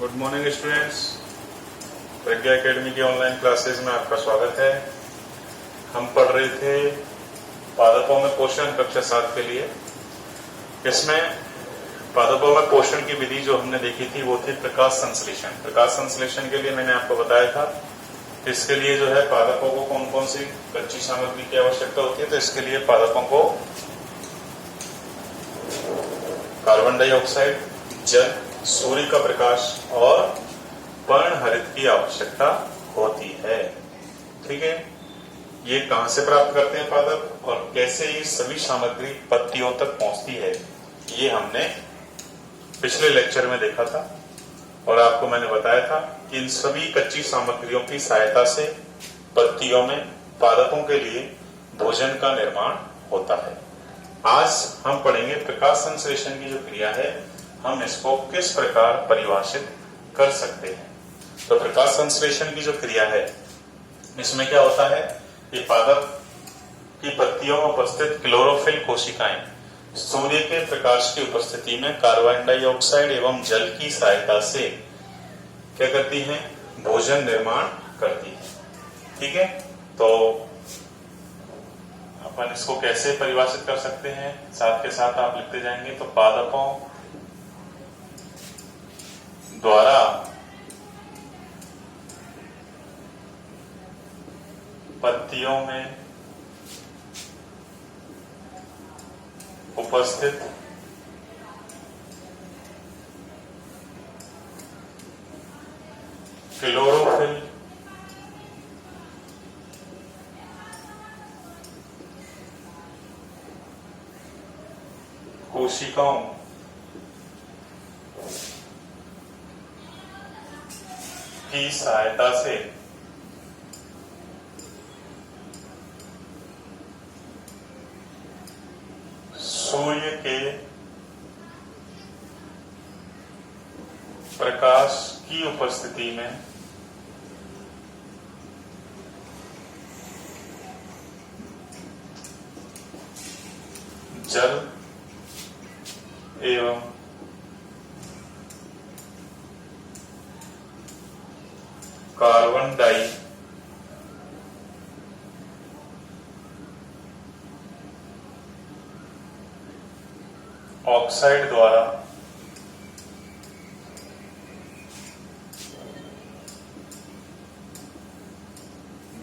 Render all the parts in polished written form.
Good morning students, प्रज्ञा academy की online classes में आपका स्वागत है। हम पढ़ रहे थे पादपों में पोषण कक्षा 7 के लिए। इसमें पादपों में पोषण की विधि जो हमने देखी थी वो थी प्रकाश संश्लेषण। प्रकाश संश्लेषण के लिए मैंने आपको बताया था इसके लिए जो है पादपों को कौन कौन सी कच्ची सामग्री की आवश्यकता होती है। तो इसके लिए पादपों को कार्बन डाइऑक्साइड, जल, सूर्य का प्रकाश और पर्णहरित की आवश्यकता होती है। ठीक है, ये कहां से प्राप्त करते हैं पादप और कैसे ये सभी सामग्री पत्तियों तक पहुंचती है, ये हमने पिछले लेक्चर में देखा था। और आपको मैंने बताया था कि इन सभी कच्ची सामग्रियों की सहायता से पत्तियों में पादपों के लिए भोजन का निर्माण होता है। आज हम पढ़ेंगे प्रकाश संश्लेषण की जो क्रिया है, हम इसको किस प्रकार परिभाषित कर सकते हैं। तो प्रकाश संश्लेषण की जो क्रिया है इसमें क्या होता है कि पादप की पत्तियों में उपस्थित क्लोरोफिल कोशिकाएं सूर्य के प्रकाश की उपस्थिति में कार्बन डाइऑक्साइड एवं जल की सहायता से क्या करती हैं, भोजन निर्माण करती है। ठीक है, तो अपन इसको कैसे परिभाषित कर सकते हैं, साथ के साथ आप लिखते जाएंगे। तो पादपों द्वारा पत्तियों में उपस्थित क्लोरोफिल कोशिकाओं की सहायता से सूर्य के प्रकाश की उपस्थिति में जल एवं कार्बन डाई ऑक्साइड द्वारा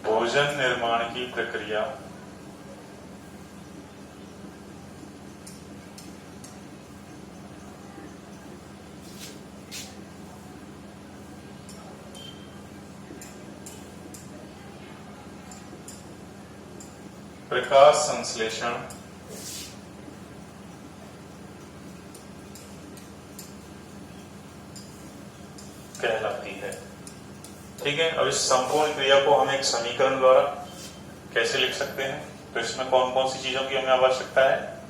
भोजन निर्माण की प्रक्रिया प्रकाश संश्लेषण कहलाती है। ठीक है, अब इस संपूर्ण क्रिया को हम एक समीकरण द्वारा कैसे लिख सकते हैं। तो इसमें कौन कौन सी चीजों की हमें आवश्यकता है,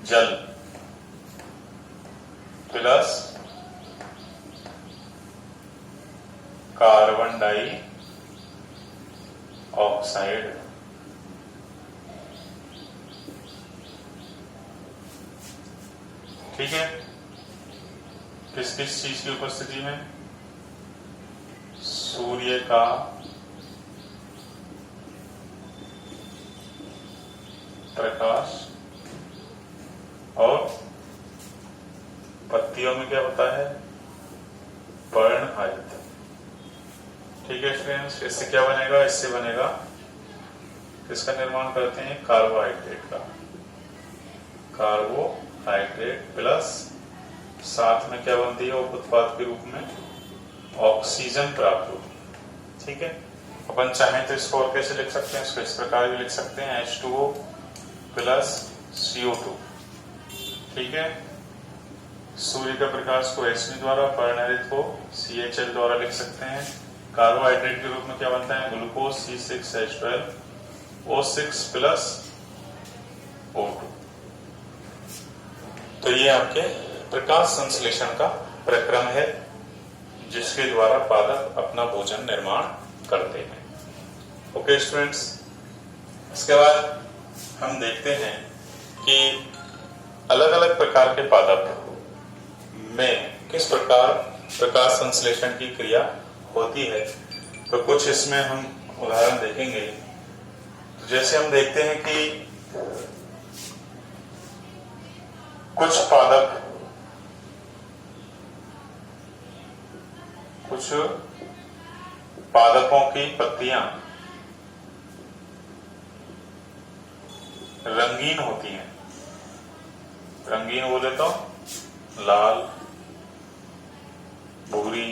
जल प्लस कार्बन डाई ऑक्साइड ठीक है, किस किस चीज की उपस्थिति में, सूर्य का प्रकाश और पत्तियों में क्या होता है, पर्णहरित। ठीक है फ्रेंड्स, इससे क्या बनेगा, इससे बनेगा, किसका निर्माण करते हैं, कार्बोहाइड्रेट का, कार्बोहाइड्रेट प्लस साथ में क्या बनती है उप उत्पाद के रूप में, ऑक्सीजन प्राप्त होती है। ठीक है, अपन चाहें तो इसको और कैसे लिख सकते हैं, इसको इस प्रकार भी लिख सकते हैं, H2O प्लस CO2। ठीक है, सूर्य का प्रकाश को H द्वारा, पर्णहरित को CHL द्वारा लिख सकते हैं। कार्बोहाइड्रेट के रूप में क्या बनता है, ग्लूकोज C6H12O6 प्लस O2। तो ये आपके प्रकाश संश्लेषण का प्रक्रम है जिसके द्वारा पादप अपना भोजन निर्माण करते हैं। ओके स्टूडेंट्स, इसके बाद हम देखते हैं कि अलग अलग प्रकार के पादप में किस प्रकार प्रकाश संश्लेषण की क्रिया होती है। तो कुछ इसमें हम उदाहरण देखेंगे। तो जैसे हम देखते हैं कि कुछ पादपों की पत्तियां रंगीन होती हैं। रंगीन बोले तो लाल, भूरी,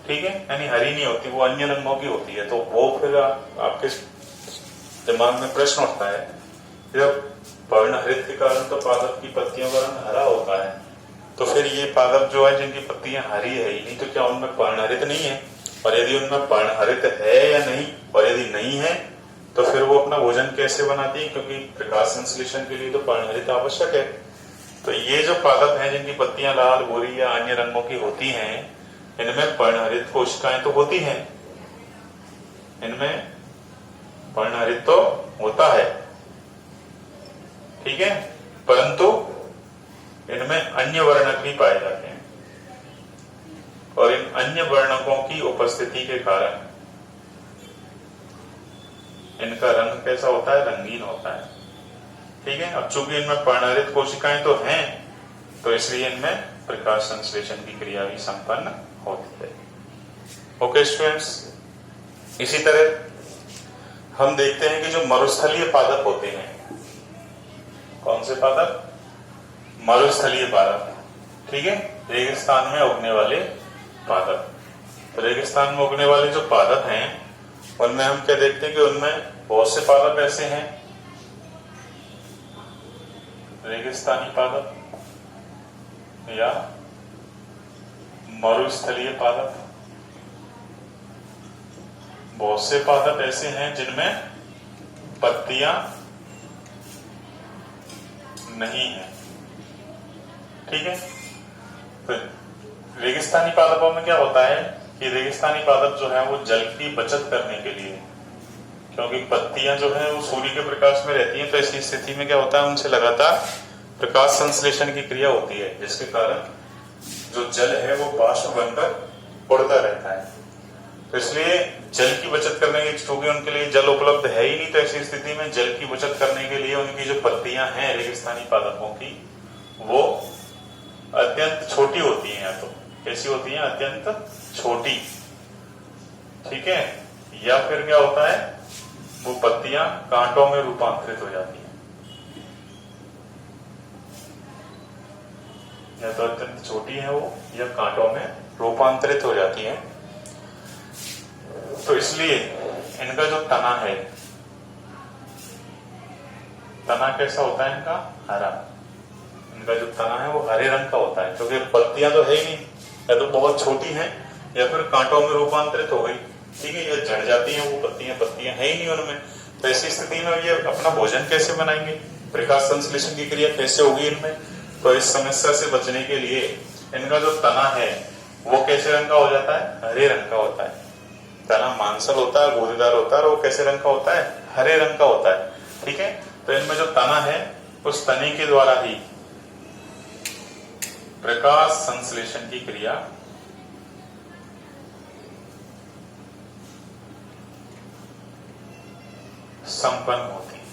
ठीक है, यानी हरी नहीं होती, वो अन्य रंगों की होती है। तो वो फिर आपके दिमाग में प्रश्न उठता है, जब पर्णहरित के कारण तो पादप की पत्तियों का रंग हरा होता है, तो फिर ये पादप जो है जिनकी पत्तियां हरी है ही नहीं, तो क्या उनमें पर्णहरित नहीं है? और यदि उनमें पर्णहरित है या नहीं, और यदि नहीं है तो फिर वो अपना भोजन कैसे बनाती है? क्योंकि प्रकाश संश्लेषण के लिए तो पर्णहरित आवश्यक है। तो ये जो पादप हैं जिनकी पत्तियां लाल, भूरी या अन्य रंगों की होती हैं, इनमें पर्णहरित कोशिकाएं तो होती हैं, इनमें पर्णहरित तो होता है, ठीक है, परंतु इनमें अन्य वर्णक भी पाए जाते हैं। और इन अन्य वर्णकों की उपस्थिति के कारण इनका रंग कैसा होता है? रंगीन होता है, ठीक है। अब चूंकि इनमें पर्णहरित कोशिकाएं तो हैं, तो इसलिए इनमें प्रकाश संश्लेषण की क्रिया भी संपन्न होती है। ओके स्टूडेंट्स, इसी तरह हम देखते हैं कि जो मरुस्थलीय पादप होते हैं, कौन से पादप? मरुस्थलीय पादप, ठीक है, रेगिस्तान में उगने वाले पादप। तो रेगिस्तान में उगने वाले जो पादप हैं, उनमें हम क्या देखते हैं कि उनमें बहुत से पादप ऐसे हैं, रेगिस्तानी पादप या मरुस्थलीय पादप, बहुत से पादप ऐसे हैं जिनमें पत्तियां नहीं है, ठीक है। तो रेगिस्तानी पादपों में क्या होता है कि रेगिस्तानी पादप जो है वो जल की बचत करने के लिए, क्योंकि पत्तियां जो है वो सूर्य के प्रकाश में रहती हैं, तो ऐसी स्थिति में क्या होता है, उनसे लगातार प्रकाश संश्लेषण की क्रिया होती है, जिसके कारण जो जल है वो बाष्प बनकर उड़ता रहता है। तो इसलिए जल की बचत करने की, चूंकि उनके लिए जल उपलब्ध है ही नहीं, तो ऐसी स्थिति में जल की बचत करने के लिए उनकी जो पत्तियां हैं रेगिस्तानी पादपों की, वो अत्यंत छोटी होती हैं। या तो कैसी होती हैं? अत्यंत छोटी, ठीक है। या फिर क्या होता है, वो पत्तियां कांटों में रूपांतरित हो जाती हैं, या तो अत्यंत छोटी है वो, या कांटों में रूपांतरित हो जाती है। तो इसलिए इनका जो तना है, तना कैसा होता है इनका? हरा। इनका जो तना है वो हरे रंग का होता है, क्योंकि पत्तियां तो है ही नहीं, या तो बहुत छोटी हैं या फिर कांटों में रूपांतरित हो गई, ठीक है, या झड़ जाती हैं वो पत्तियां है ही नहीं उनमें। तो ऐसी स्थिति में ये अपना भोजन कैसे बनाएंगे? प्रकाश संश्लेषण की क्रिया कैसे होगी इनमें? तो इस समस्या से बचने के लिए इनका जो तना है वो कैसे रंग का हो जाता है? हरे रंग का होता है। तना मांसल होता है, गूदेदार होता है, और वो कैसे रंग का होता है? हरे रंग का होता है, ठीक है। तो इनमें जो तना है, उस तने के द्वारा ही प्रकाश संश्लेषण की क्रिया संपन्न होती है,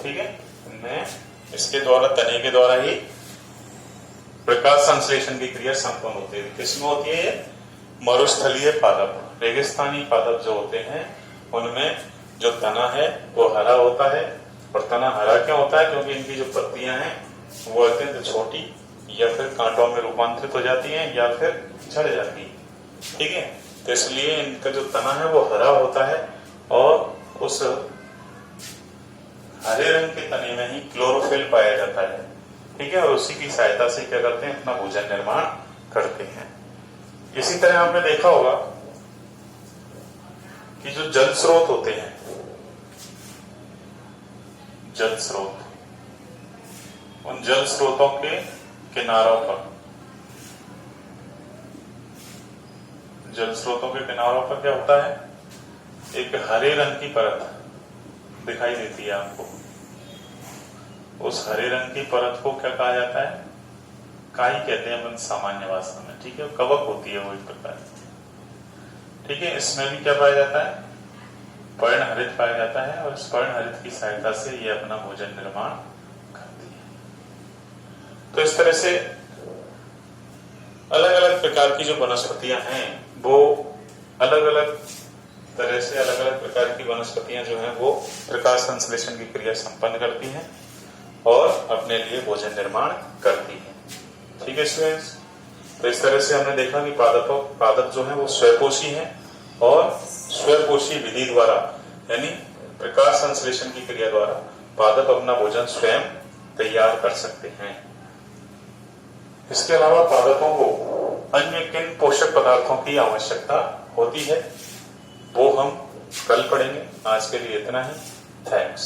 ठीक है। इनमें इसके द्वारा, तने के द्वारा ही प्रकाश संश्लेषण की क्रिया संपन्न होती है। किसमें होती है ये? मरुस्थलीय पादप, रेगिस्तानी पादप जो होते हैं, उनमें जो तना है वो हरा होता है। और तना हरा क्यों होता है? क्योंकि इनकी जो पत्तियां हैं वो अत्यंत छोटी, या फिर कांटों में रूपांतरित हो जाती हैं, या फिर झड़ जाती है, ठीक है। तो इसलिए इनका जो तना है वो हरा होता है, और उस हरे रंग के तने में ही क्लोरोफिल पाया जाता है, ठीक है। और उसी की सहायता से क्या करते हैं? अपना भोजन निर्माण करते हैं। इसी तरह आपने देखा होगा कि जो जल स्रोत होते हैं, जल स्रोत, उन जल स्रोतों के किनारों पर, जल स्रोतों के किनारों पर क्या होता है? एक हरे रंग की परत दिखाई देती है आपको। उस हरे रंग की परत को क्या कहा जाता है? काई कहते हैं अपन सामान्य भाषा में, ठीक है, कवक होती है वो एक प्रकार की, ठीक है। इसमें भी क्या पाया जाता है, पर्णहरित पाया जाता है, और इस पर्णहरित की सहायता से ये अपना भोजन निर्माण करती है। तो इस तरह से अलग अलग प्रकार की जो वनस्पतियां हैं वो अलग अलग तरह से अलग अलग प्रकार की वनस्पतियां जो हैं वो प्रकाश संश्लेषण की क्रिया संपन्न करती हैं और अपने लिए भोजन निर्माण करती हैं, ठीक है स्टूडेंट्स। तो इस तरह से हमने देखा कि पादप जो है वो स्वयपोषी हैं और स्वयपोषी विधि द्वारा यानी प्रकाश संश्लेषण की क्रिया द्वारा पादप अपना भोजन स्वयं तैयार कर सकते हैं। इसके अलावा पादपों को अन्य किन पोषक पदार्थों की आवश्यकता होती है वो हम कल पढ़ेंगे। आज के लिए इतना ही। थैंक्स।